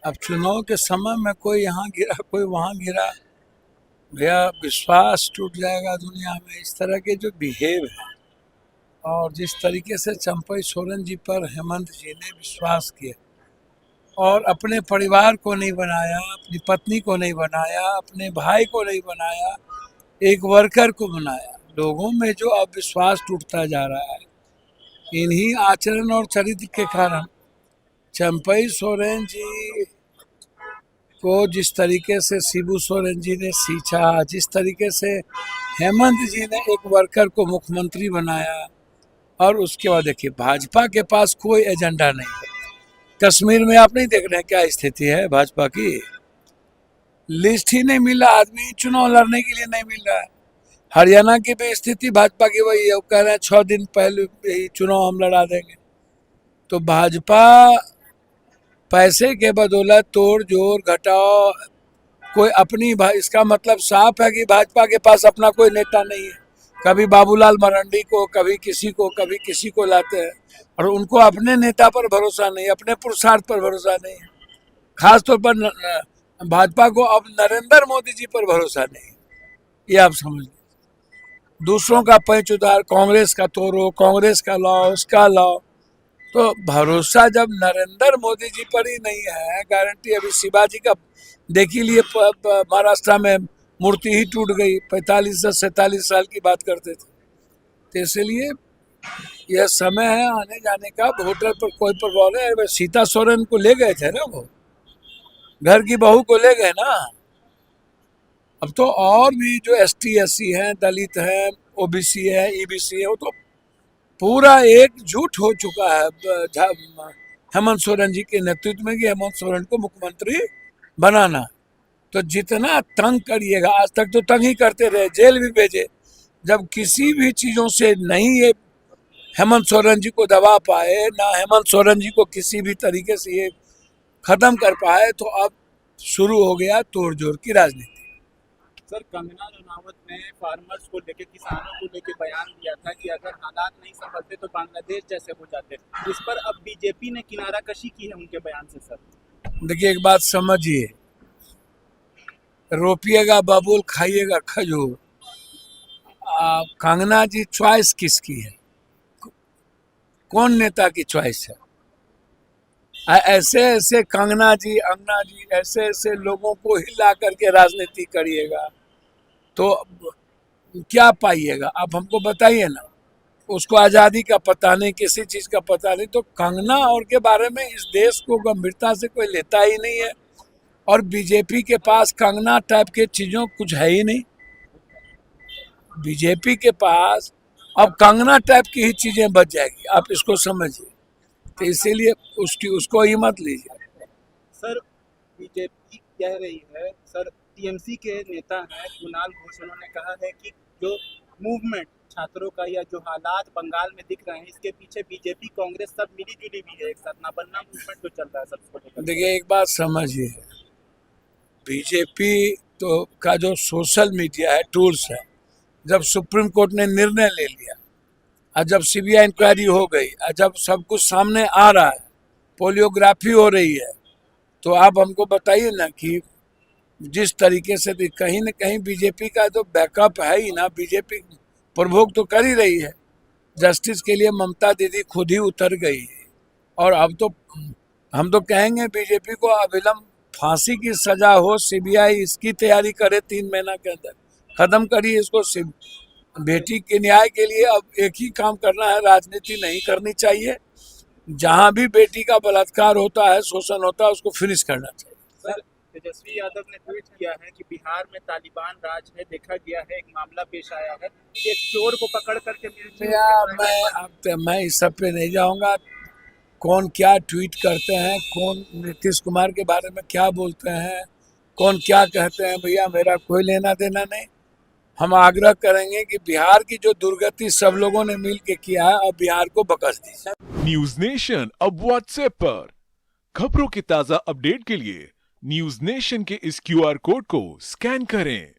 अब चुनाव के समय में कोई यहाँ गिरा कोई वहाँ गिरा, भैया विश्वास टूट जाएगा दुनिया में। इस तरह के जो बिहेव है और जिस तरीके से चंपई सोरेन जी पर हेमंत जी ने विश्वास किया और अपने परिवार को नहीं बनाया, अपनी पत्नी को नहीं बनाया, अपने भाई को नहीं बनाया, एक वर्कर को बनाया, लोगों में जो अब विश्वास टूटता जा रहा है इन्हीं आचरण और चरित्र के कारण। चंपई सोरेन जी को जिस तरीके से शिबू सोरेन जी ने सींचा, जिस तरीके से हेमंत जी ने एक वर्कर को मुख्यमंत्री बनाया, और उसके बाद देखिए भाजपा के पास कोई एजेंडा नहीं है। कश्मीर में आप नहीं देख रहे हैं क्या स्थिति है भाजपा की? लिस्ट ही नहीं मिला, आदमी चुनाव लड़ने के लिए नहीं मिल रहा है। हरियाणा की भी स्थिति भाजपा की वही है, वो कह रहे हैं 6 दिन पहले ही चुनाव हम लड़ा देंगे। तो भाजपा पैसे के बदौलत तोड़ जोड़ घटाओ कोई अपनी, इसका मतलब साफ है कि भाजपा के पास अपना कोई नेता नहीं है। कभी बाबूलाल मरांडी को, कभी किसी को लाते हैं, और उनको अपने नेता पर भरोसा नहीं, अपने पुरुषार्थ पर भरोसा नहीं है। खासतौर पर भाजपा को अब नरेंद्र मोदी जी पर भरोसा नहीं है, ये आप समझ लीजिए। दूसरों का पैंच उधार, कांग्रेस का तोड़ो, कांग्रेस का लाओ, उसका लाओ, तो भरोसा जब नरेंद्र मोदी जी पर ही नहीं है, गारंटी अभी शिवाजी का देख ही लिए, महाराष्ट्र में मूर्ति ही टूट गई, 45 से 47 साल की बात करते थे। तो इसलिए यह समय है आने जाने का। वोटर पर कोई प्रभाव नहीं। सीता सोरेन को ले गए थे ना, वो घर की बहू को ले गए ना। अब तो और भी जो ST SC हैं, दलित हैं, OBC है, EBC है, वो तो पूरा एकजुट हो चुका है हेमंत सोरेन जी के नेतृत्व में कि हेमंत सोरेन को मुख्यमंत्री बनाना। तो जितना तंग करिएगा, आज तक तो तंग ही करते रहे, जेल भी भेजे। जब किसी भी चीज़ों से नहीं ये हेमंत सोरेन जी को दबा पाए, ना हेमंत सोरेन जी को किसी भी तरीके से ये खत्म कर पाए, तो अब शुरू हो गया तोड़ जोड़ की राजनीति। सर, कंगना रनावत ने फार्मर्स को लेके, किसानों को लेके बयान दिया था कि अगर हालात नहीं संभलते तो बांग्लादेश जैसे हो जाते। इस पर अब बीजेपी ने किनारा कशी की है उनके बयान से। सर देखिए, एक बात समझिए, रोपिएगा बबूल, खाइएगा खजूर। कंगना जी चॉइस किसकी है? कौन नेता की चॉइस है? ऐसे ऐसे कंगना जी, अंगना जी, ऐसे ऐसे लोगों को हिला करके राजनीति करिएगा तो क्या पाइएगा? आप हमको बताइए ना। उसको आज़ादी का पता नहीं, किसी चीज़ का पता नहीं। तो कंगना और के बारे में इस देश को गंभीरता से कोई लेता ही नहीं है, और बीजेपी के पास कंगना टाइप के चीज़ों कुछ है ही नहीं। बीजेपी के पास अब कंगना टाइप की ही चीज़ें बच जाएगी, आप इसको समझिए। तो इसीलिए उसको ही मत लीजिए। सर, बीजेपी कह रही है, सर TMC के नेता हैं कुणाल घोष, उन्होंने कहा है कि जो मूवमेंट छात्रों का या जो हालात बंगाल में दिख रहे हैं, इसके पीछे बीजेपी कांग्रेस सब मिली जुली भी है, एक साथ ना बनना मूवमेंट जो चल रहा है सबको लेकर। देखिए, एक बात समझिए, बीजेपी तो का जो सोशल मीडिया है, टूल्स है, जब सुप्रीम कोर्ट ने निर्णय ले लिया और जब CBI इंक्वायरी हो गई और जब सब कुछ सामने आ रहा है, पोलियोग्राफी हो रही है, तो आप हमको बताइए ना कि जिस तरीके से कहीं न कहीं बीजेपी का तो बैकअप है ही ना। बीजेपी प्रभोग तो कर ही रही है। जस्टिस के लिए ममता दीदी खुद ही उतर गई, और अब तो हम तो कहेंगे बीजेपी को अविलंब फांसी की सजा हो, CBI इसकी तैयारी करे 3 महीना के अंदर, खत्म करिए इसको। बेटी के न्याय के लिए अब एक ही काम करना है, राजनीति नहीं करनी चाहिए। जहां भी बेटी का बलात्कार होता है, शोषण होता है, उसको फिनिश करना चाहिए। सर, तेजस्वी यादव ने ट्वीट किया है कि बिहार में तालिबान राज है, देखा गया है, एक मामला पेश आया है, एक चोर को पकड़ करके मैं इस सब पे नहीं जाऊंगा। कौन क्या ट्वीट करते हैं, कौन नीतीश कुमार के बारे में क्या बोलते हैं, कौन क्या कहते हैं, भैया मेरा कोई लेना देना नहीं। हम आग्रह करेंगे कि बिहार की जो दुर्गति सब लोगों ने मिल के किया है, अब बिहार को बख्श दीजिए। न्यूज नेशन अब व्हाट्सएप पर खबरों के ताजा अपडेट के लिए न्यूज नेशन के इस QR कोड को स्कैन करें।